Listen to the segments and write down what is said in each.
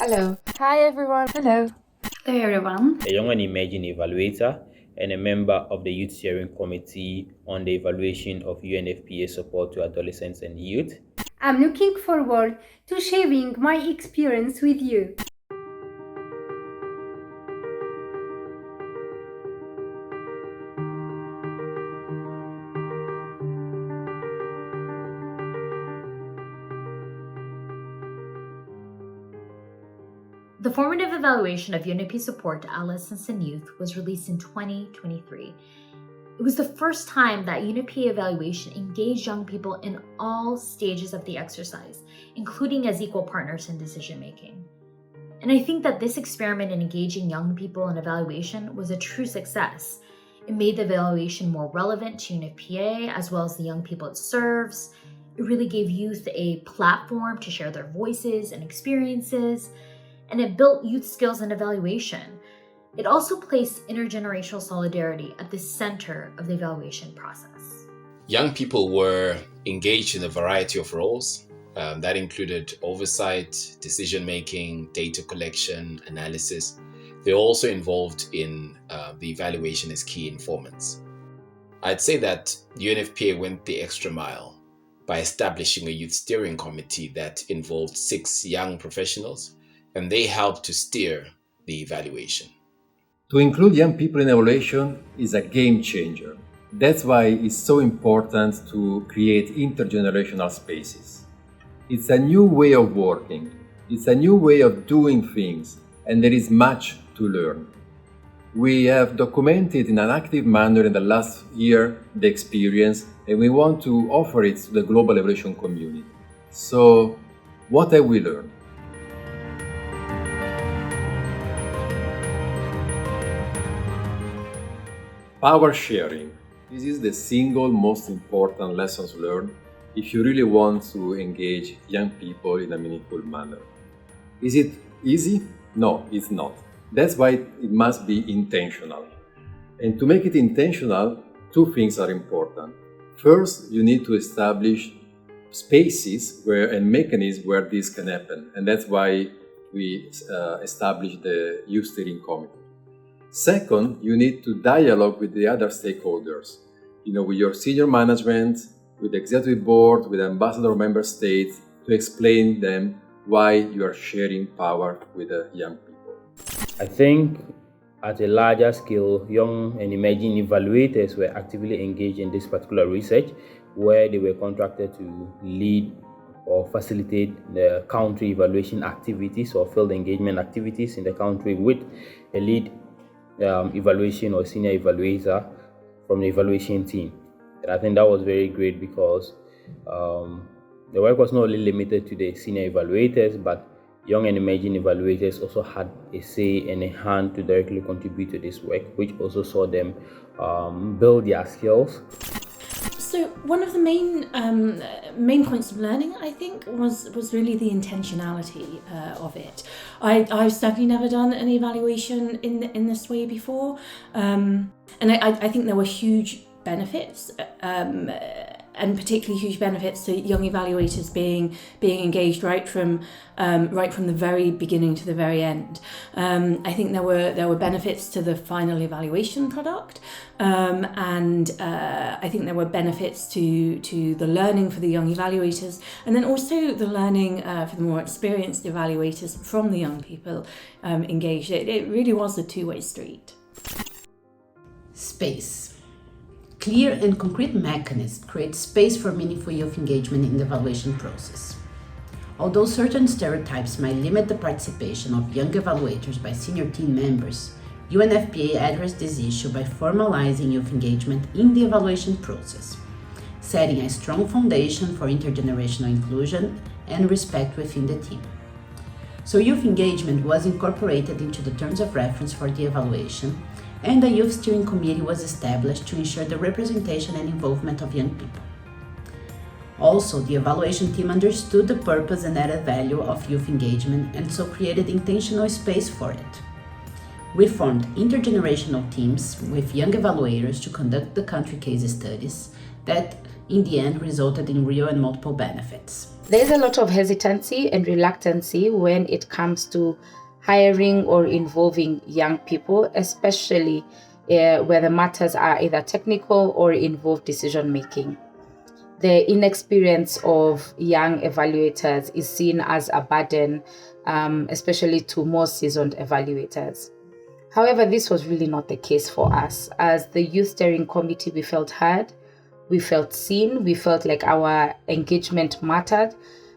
Hello. Hi everyone. Hello. Hello everyone. A young and emerging evaluator and a member of the Youth Steering Committee on the evaluation of UNFPA support to adolescents and youth. I'm looking forward to sharing my experience with you. The formative evaluation of UNFPA support to adolescents and youth was released in 2023. It was the first time that UNFPA evaluation engaged young people in all stages of the exercise, including as equal partners in decision-making. And I think that this experiment in engaging young people in evaluation was a true success. It made the evaluation more relevant to UNFPA as well as the young people it serves. It really gave youth a platform to share their voices and experiences, and it built youth skills in evaluation. It also placed intergenerational solidarity at the center of the evaluation process. Young people were engaged in a variety of roles that included oversight, decision-making, data collection, analysis. They're also involved in the evaluation as key informants. I'd say that UNFPA went the extra mile by establishing a youth steering committee that involved 6 young professionals, and they helped to steer the evaluation. To include young people in evaluation is a game changer. That's why it's so important to create intergenerational spaces. It's a new way of working, it's a new way of doing things, and there is much to learn. We have documented in an active manner in the last year the experience, and we want to offer it to the global evaluation community. So, what have we learned? Power sharing. This is the single most important lessons learned if you really want to engage young people in a meaningful manner. Is it easy? No, it's not. That's why it must be intentional. And to make it intentional, 2 things are important. First, you need to establish spaces and mechanisms where this can happen. And that's why we established the Youth Steering Committee. Second, you need to dialogue with the other stakeholders, with your senior management, with the executive board, with ambassador member states, to explain them why you are sharing power with the young people. I think at a larger scale, young and emerging evaluators were actively engaged in this particular research, where they were contracted to lead or facilitate the country evaluation activities or field engagement activities in the country with a lead evaluation or senior evaluator from the evaluation team. And I think that was very great because the work was not only limited to the senior evaluators, but young and emerging evaluators also had a say and a hand to directly contribute to this work, which also saw them build their skills. So one of the main points of learning, I think, was really the intentionality of it. I've certainly never done an evaluation in this way before, and I think there were huge benefits, and particularly huge benefits to young evaluators being engaged right from the very beginning to the very end. I think there were benefits to the final evaluation product, and I think there were benefits to the learning for the young evaluators, and then also the learning for the more experienced evaluators from the young people engaged. It really was a two-way street. Space. Clear and concrete mechanisms create space for meaningful youth engagement in the evaluation process. Although certain stereotypes might limit the participation of young evaluators by senior team members, UNFPA addressed this issue by formalizing youth engagement in the evaluation process, setting a strong foundation for intergenerational inclusion and respect within the team. So youth engagement was incorporated into the terms of reference for the evaluation, and a youth steering committee was established to ensure the representation and involvement of young people. Also, the evaluation team understood the purpose and added value of youth engagement and so created intentional space for it. We formed intergenerational teams with young evaluators to conduct the country case studies that in the end resulted in real and multiple benefits. There's a lot of hesitancy and reluctancy when it comes to hiring or involving young people, especially where the matters are either technical or involve decision making. The inexperience of young evaluators is seen as a burden, especially to more seasoned evaluators. However, this was really not the case for us. As the Youth Steering Committee, we felt heard, we felt seen, we felt like our engagement mattered.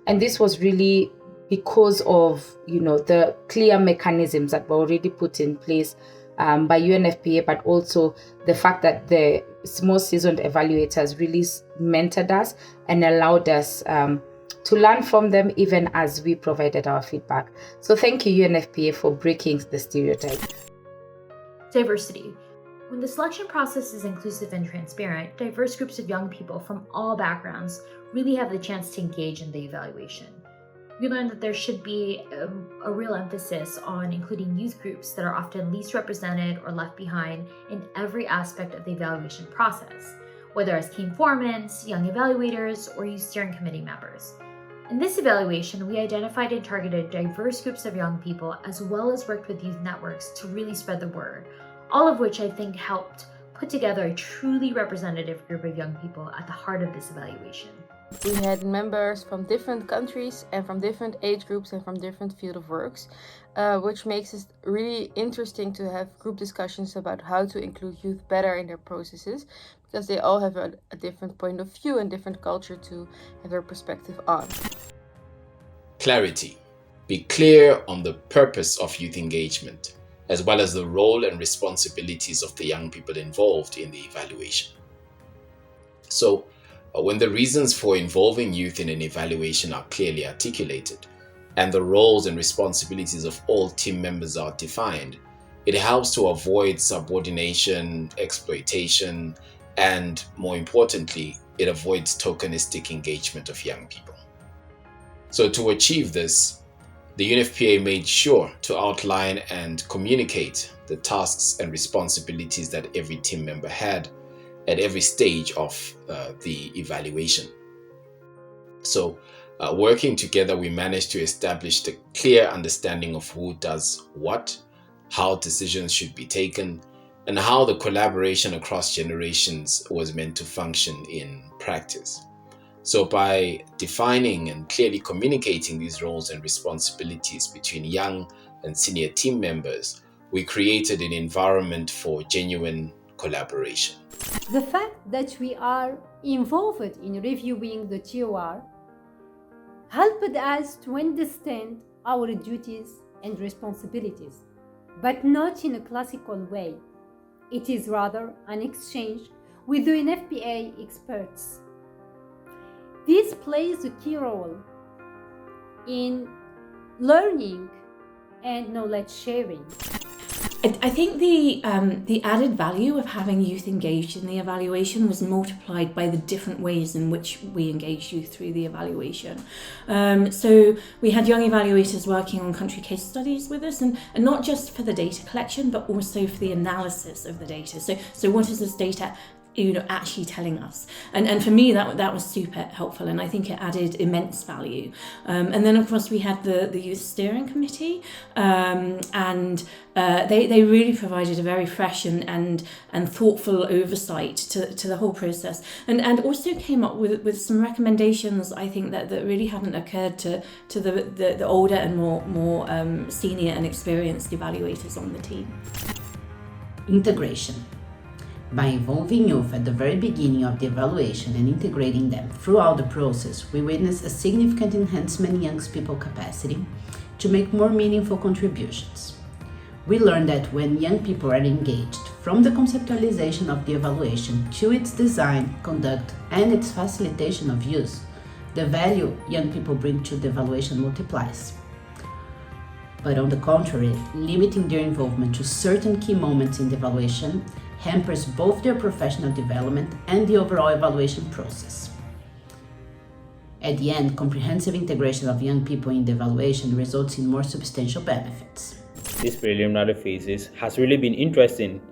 And this was really because of, the clear mechanisms that were already put in place by UNFPA, but also the fact that the more seasoned evaluators really mentored us and allowed us to learn from them even as we provided our feedback. So thank you, UNFPA, for breaking the stereotype. Diversity. When the selection process is inclusive and transparent, diverse groups of young people from all backgrounds really have the chance to engage in the evaluation. We learned that there should be a real emphasis on including youth groups that are often least represented or left behind in every aspect of the evaluation process, whether as key informants, young evaluators, or youth steering committee members. In this evaluation, we identified and targeted diverse groups of young people as well as worked with youth networks to really spread the word, all of which I think helped put together a truly representative group of young people at the heart of this evaluation. We had members from different countries and from different age groups and from different field of works, which makes it really interesting to have group discussions about how to include youth better in their processes, because they all have a different point of view and different culture to have their perspective on. Clarity. Be clear on the purpose of youth engagement, as well as the role and responsibilities of the young people involved in the evaluation. So, when the reasons for involving youth in an evaluation are clearly articulated, and the roles and responsibilities of all team members are defined, it helps to avoid subordination, exploitation, and more importantly, it avoids tokenistic engagement of young people. So to achieve this, the UNFPA made sure to outline and communicate the tasks and responsibilities that every team member had at every stage of the evaluation. So working together, we managed to establish the clear understanding of who does what, how decisions should be taken, and how the collaboration across generations was meant to function in practice. So by defining and clearly communicating these roles and responsibilities between young and senior team members, we created an environment for genuine collaboration. The fact that we are involved in reviewing the TOR helped us to understand our duties and responsibilities, but not in a classical way. It is rather an exchange with the UNFPA experts. This plays a key role in learning and knowledge sharing. I think the added value of having youth engaged in the evaluation was multiplied by the different ways in which we engaged youth through the evaluation. So we had young evaluators working on country case studies with us, and not just for the data collection, but also for the analysis of the data. So what is this data actually telling us? And for me, that was super helpful, and I think it added immense value. And then of course we had the Youth Steering Committee, and they really provided a very fresh and thoughtful oversight to the whole process, and also came up with some recommendations I think that really hadn't occurred to the older and more senior and experienced evaluators on the team. Integration. By involving youth at the very beginning of the evaluation and integrating them throughout the process, we witness a significant enhancement in young people's capacity to make more meaningful contributions. We learned that when young people are engaged from the conceptualization of the evaluation to its design, conduct, and its facilitation of use, the value young people bring to the evaluation multiplies. But on the contrary, limiting their involvement to certain key moments in the evaluation hampers both their professional development and the overall evaluation process. At the end, comprehensive integration of young people in the evaluation results in more substantial benefits. These preliminary phases has really been interesting.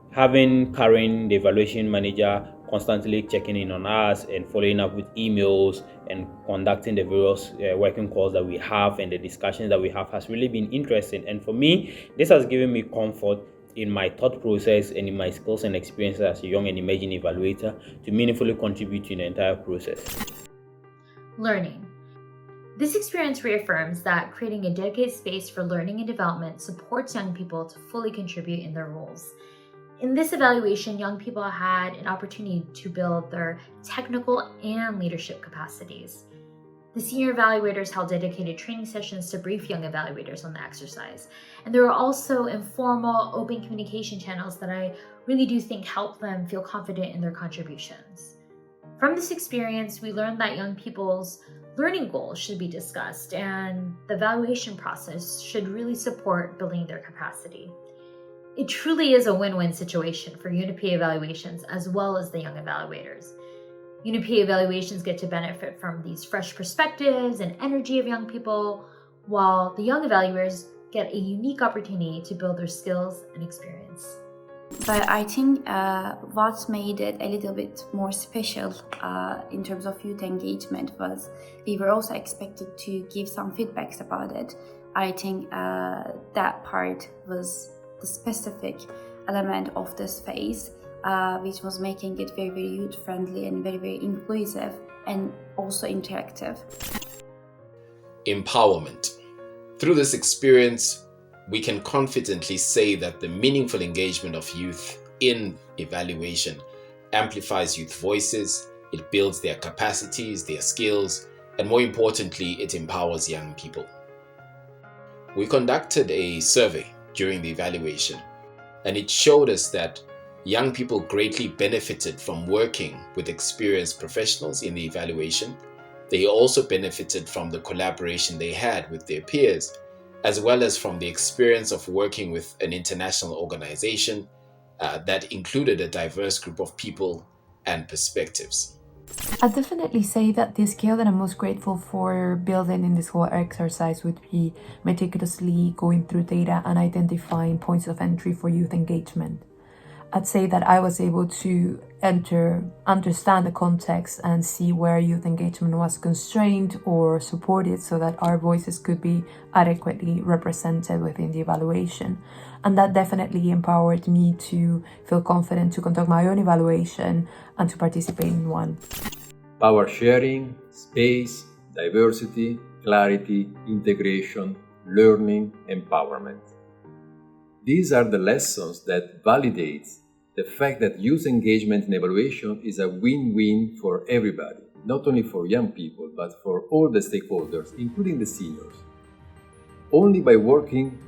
Having Karen, the evaluation manager, constantly checking in on us and following up with emails and conducting the various working calls that we have and the discussions that we have has really been interesting. And for me, this has given me comfort in my thought process and in my skills and experiences as a young and emerging evaluator to meaningfully contribute to the entire process. Learning. This experience reaffirms that creating a dedicated space for learning and development supports young people to fully contribute in their roles. In this evaluation, young people had an opportunity to build their technical and leadership capacities. The senior evaluators held dedicated training sessions to brief young evaluators on the exercise. And there were also informal, open communication channels that I really do think help them feel confident in their contributions. From this experience, we learned that young people's learning goals should be discussed, and the evaluation process should really support building their capacity. It truly is a win-win situation for UNFPA evaluations as well as the young evaluators. UNFPA evaluations get to benefit from these fresh perspectives and energy of young people, while the young evaluators get a unique opportunity to build their skills and experience. But I think what made it a little bit more special in terms of youth engagement was we were also expected to give some feedbacks about it. I think that part was the specific element of this phase, which was making it very, very youth-friendly and very, very inclusive and also interactive. Empowerment. Through this experience, we can confidently say that the meaningful engagement of youth in evaluation amplifies youth voices, it builds their capacities, their skills, and more importantly, it empowers young people. We conducted a survey during the evaluation, and it showed us that young people greatly benefited from working with experienced professionals in the evaluation. They also benefited from the collaboration they had with their peers, as well as from the experience of working with an international organization that included a diverse group of people and perspectives. I'd definitely say that the skill that I'm most grateful for building in this whole exercise would be meticulously going through data and identifying points of entry for youth engagement. I'd say that I was able to understand the context and see where youth engagement was constrained or supported so that our voices could be adequately represented within the evaluation. And that definitely empowered me to feel confident to conduct my own evaluation and to participate in one. Power sharing, space, diversity, clarity, integration, learning, empowerment. These are the lessons that validate the fact that youth engagement in evaluation is a win-win for everybody, not only for young people, but for all the stakeholders, including the seniors. Only by working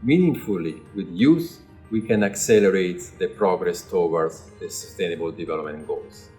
meaningfully with youth, we can accelerate the progress towards the Sustainable Development Goals.